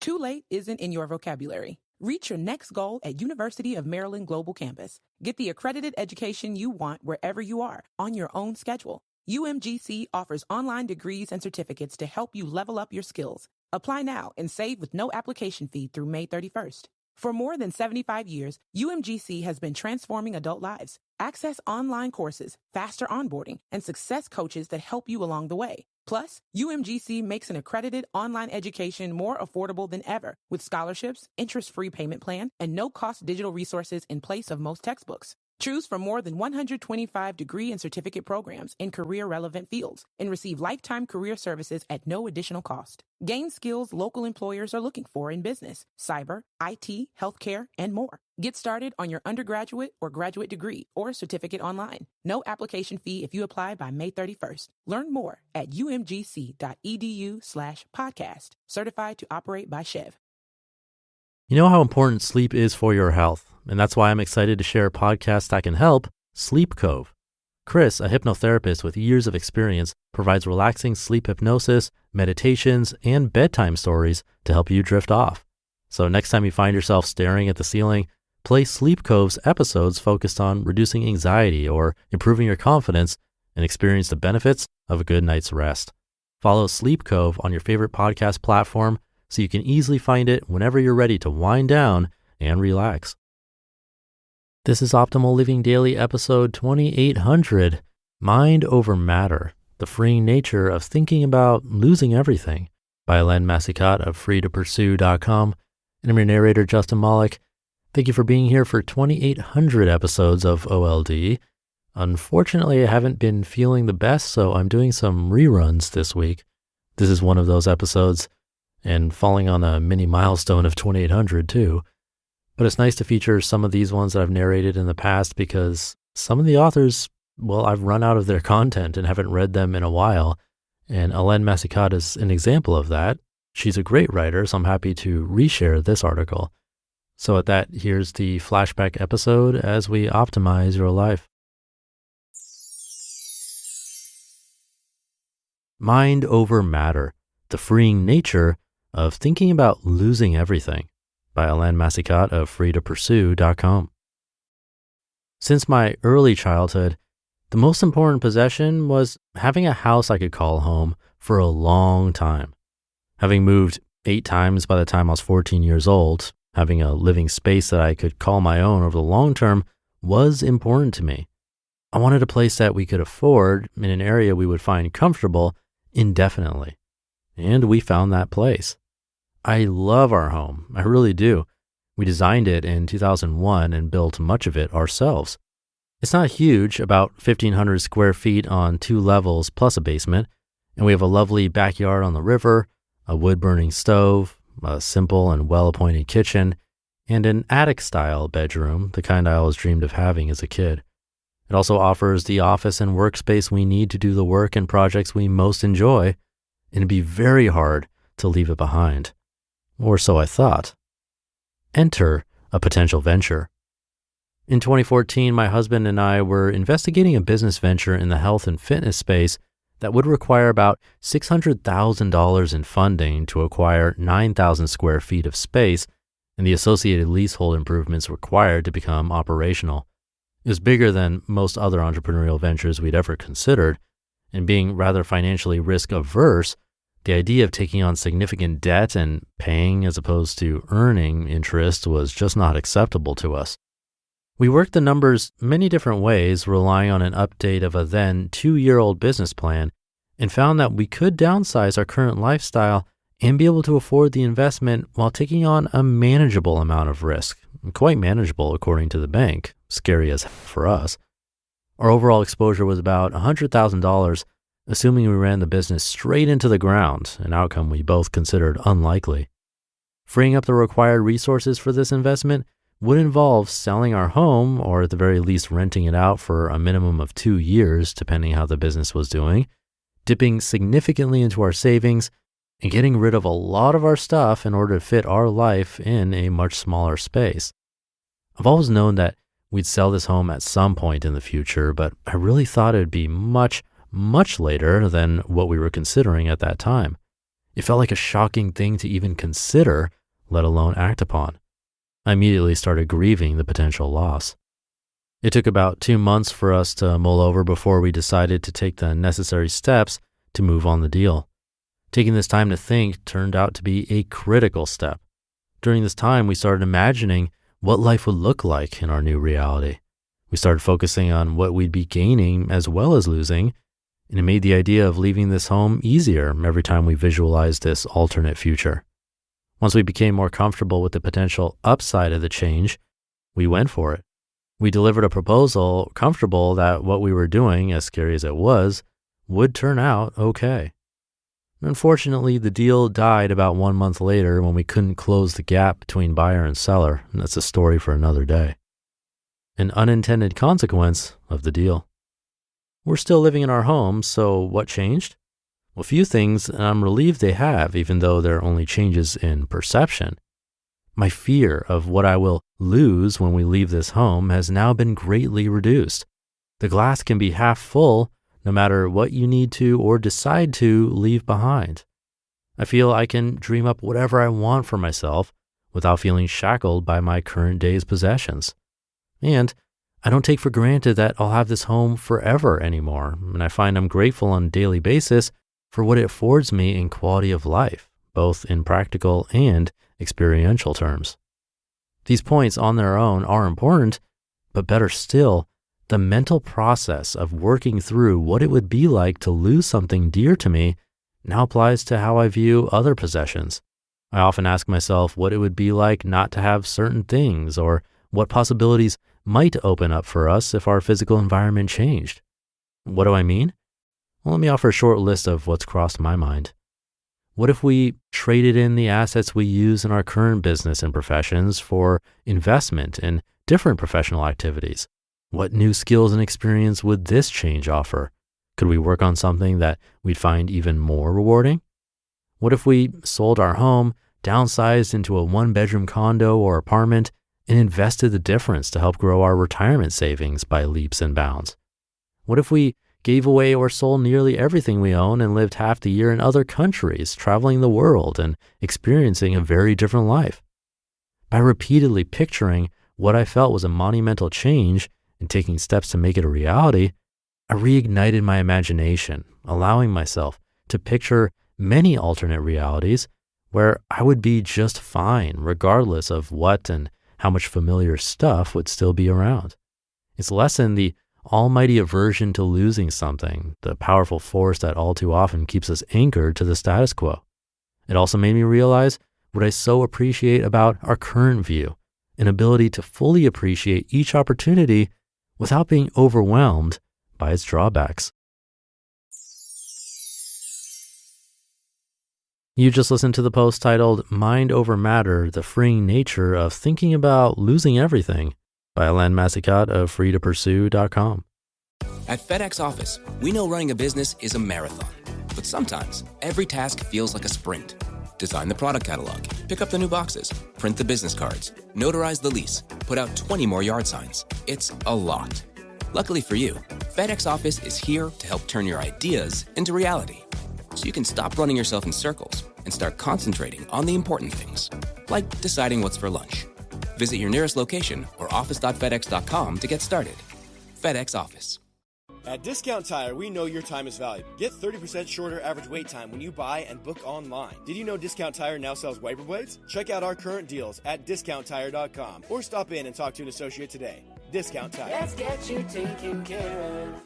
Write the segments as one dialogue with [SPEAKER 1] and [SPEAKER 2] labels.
[SPEAKER 1] Too late isn't in your vocabulary. Reach your next goal at University of Maryland Global Campus. Get the accredited education you want wherever you are, on your own schedule. UMGC offers online degrees and certificates to help you level up your skills. Apply now and save with no application fee through May 31st. For more than 75 years, UMGC has been transforming adult lives. Access online courses, faster onboarding, and success coaches that help you along the way. Plus, UMGC makes an accredited online education more affordable than ever, with scholarships, interest-free payment plan, and no-cost digital resources in place of most textbooks. Choose from more than 125 degree and certificate programs in career-relevant fields and receive lifetime career services at no additional cost. Gain skills local employers are looking for in business, cyber, IT, healthcare, and more. Get started on your undergraduate or graduate degree or certificate online. No application fee if you apply by May 31st. Learn more at umgc.edu/podcast. Certified to operate by Chev.
[SPEAKER 2] You know how important sleep is for your health, and that's why I'm excited to share a podcast that can help, Sleep Cove. Chris, a hypnotherapist with years of experience, provides relaxing sleep hypnosis, meditations, and bedtime stories to help you drift off. So next time you find yourself staring at the ceiling, play Sleep Cove's episodes focused on reducing anxiety or improving your confidence and experience the benefits of a good night's rest. Follow Sleep Cove on your favorite podcast platform so you can easily find it whenever you're ready to wind down and relax. This is Optimal Living Daily episode 2800, Mind Over Matter, the freeing nature of thinking about losing everything, by Helene Massicotte of freetopursue.com. And I'm your narrator, Justin Malik. Thank you for being here for 2800 episodes of OLD. Unfortunately, I haven't been feeling the best, so I'm doing some reruns this week. This is one of those episodes, and falling on a mini milestone of 2800 too. But it's nice to feature some of these ones that I've narrated in the past because some of the authors, well, I've run out of their content and haven't read them in a while. And Helene Massicotte is an example of that. She's a great writer, so I'm happy to reshare this article. So at that, here's the flashback episode as we optimize your life. Mind Over Matter, the freeing nature of thinking about losing everything, by Helene Massicotte of freetopursue.com. Since my early childhood, the most important possession was having a house I could call home for a long time. Having moved 8 times by the time I was 14 years old, having a living space that I could call my own over the long term was important to me. I wanted a place that we could afford in an area we would find comfortable indefinitely. And we found that place. I love our home. I really do. We designed it in 2001 and built much of it ourselves. It's not huge, about 1,500 square feet on 2 levels plus a basement, and we have a lovely backyard on the river, a wood-burning stove, a simple and well-appointed kitchen, and an attic-style bedroom, the kind I always dreamed of having as a kid. It also offers the office and workspace we need to do the work and projects we most enjoy, and it'd be very hard to leave it behind. Or so I thought. Enter a potential venture. In 2014, my husband and I were investigating a business venture in the health and fitness space that would require about $600,000 in funding to acquire 9,000 square feet of space and the associated leasehold improvements required to become operational. It was bigger than most other entrepreneurial ventures we'd ever considered, and being rather financially risk-averse, the idea of taking on significant debt and paying as opposed to earning interest was just not acceptable to us. We worked the numbers many different ways, relying on an update of a then 2-year-old business plan, and found that we could downsize our current lifestyle and be able to afford the investment while taking on a manageable amount of risk, quite manageable according to the bank, scary as for us. Our overall exposure was about $100,000, assuming we ran the business straight into the ground, an outcome we both considered unlikely. Freeing up the required resources for this investment would involve selling our home, or at the very least renting it out for a minimum of 2 years, depending how the business was doing, dipping significantly into our savings, and getting rid of a lot of our stuff in order to fit our life in a much smaller space. I've always known that we'd sell this home at some point in the future, but I really thought it would be much later than what we were considering at that time. It felt like a shocking thing to even consider, let alone act upon. I immediately started grieving the potential loss. It took about 2 months for us to mull over before we decided to take the necessary steps to move on the deal. Taking this time to think turned out to be a critical step. During this time, we started imagining what life would look like in our new reality. We started focusing on what we'd be gaining as well as losing, and it made the idea of leaving this home easier every time we visualized this alternate future. Once we became more comfortable with the potential upside of the change, we went for it. We delivered a proposal comfortable that what we were doing, as scary as it was, would turn out okay. Unfortunately, the deal died about 1 month later when we couldn't close the gap between buyer and seller, and that's a story for another day. An unintended consequence of the deal. We're still living in our home, so what changed? Well, a few things, and I'm relieved they have, even though they're only changes in perception. My fear of what I will lose when we leave this home has now been greatly reduced. The glass can be half full no matter what you need to or decide to leave behind. I feel I can dream up whatever I want for myself without feeling shackled by my current day's possessions. And I don't take for granted that I'll have this home forever anymore, and I find I'm grateful on a daily basis for what it affords me in quality of life, both in practical and experiential terms. These points on their own are important, but better still, the mental process of working through what it would be like to lose something dear to me now applies to how I view other possessions. I often ask myself what it would be like not to have certain things, or what possibilities might open up for us if our physical environment changed. What do I mean? Well, let me offer a short list of what's crossed my mind. What if we traded in the assets we use in our current business and professions for investment in different professional activities? What new skills and experience would this change offer? Could we work on something that we'd find even more rewarding? What if we sold our home, downsized into a 1-bedroom condo or apartment, and invested the difference to help grow our retirement savings by leaps and bounds? What if we gave away or sold nearly everything we own and lived half the year in other countries, traveling the world and experiencing a very different life? By repeatedly picturing what I felt was a monumental change and taking steps to make it a reality, I reignited my imagination, allowing myself to picture many alternate realities where I would be just fine regardless of what and how much familiar stuff would still be around. It's lessened the almighty aversion to losing something, the powerful force that all too often keeps us anchored to the status quo. It also made me realize what I so appreciate about our current view, an ability to fully appreciate each opportunity without being overwhelmed by its drawbacks. You just listened to the post titled Mind Over Matter, The Freeing Nature of Thinking About Losing Everything by Helene Massicotte of freetopursue.com.
[SPEAKER 3] At FedEx Office, we know running a business is a marathon, but sometimes every task feels like a sprint. Design the product catalog, pick up the new boxes, print the business cards, notarize the lease, put out 20 more yard signs. It's a lot. Luckily for you, FedEx Office is here to help turn your ideas into reality, so you can stop running yourself in circles and start concentrating on the important things, like deciding what's for lunch. Visit your nearest location or office.fedex.com to get started. FedEx Office.
[SPEAKER 4] At Discount Tire, we know your time is valuable. Get 30% shorter average wait time when you buy and book online. Did you know Discount Tire now sells wiper blades? Check out our current deals at discounttire.com or stop in and talk to an associate today. Discount Tire.
[SPEAKER 5] Let's get you taken care of.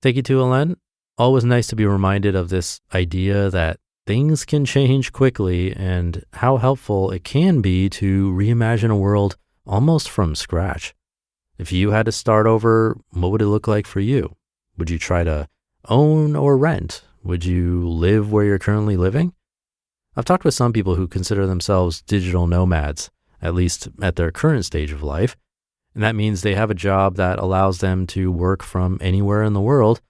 [SPEAKER 2] Thank you to Helene. Always nice to be reminded of this idea that things can change quickly and how helpful it can be to reimagine a world almost from scratch. If you had to start over, what would it look like for you? Would you try to own or rent? Would you live where you're currently living? I've talked with some people who consider themselves digital nomads, at least at their current stage of life. And that means they have a job that allows them to work from anywhere in the world.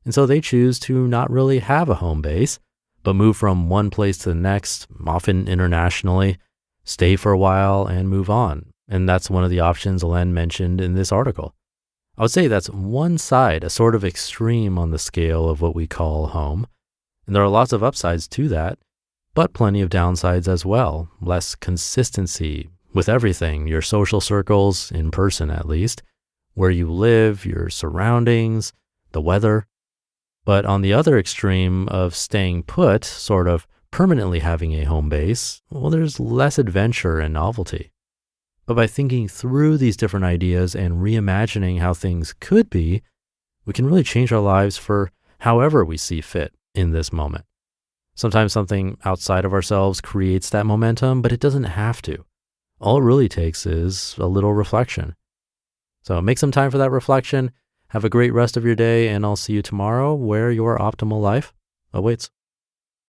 [SPEAKER 2] And so they choose to not really have a home base, but move from one place to the next, often internationally, stay for a while and move on. And that's one of the options Helene mentioned in this article. I would say that's one side, a sort of extreme on the scale of what we call home. And there are lots of upsides to that, but plenty of downsides as well. Less consistency with everything, your social circles, in person at least, where you live, your surroundings, the weather. But on the other extreme of staying put, sort of permanently having a home base, well, there's less adventure and novelty. But by thinking through these different ideas and reimagining how things could be, we can really change our lives for however we see fit in this moment. Sometimes something outside of ourselves creates that momentum, but it doesn't have to. All it really takes is a little reflection. So make some time for that reflection. Have a great rest of your day, and I'll see you tomorrow where your optimal life awaits.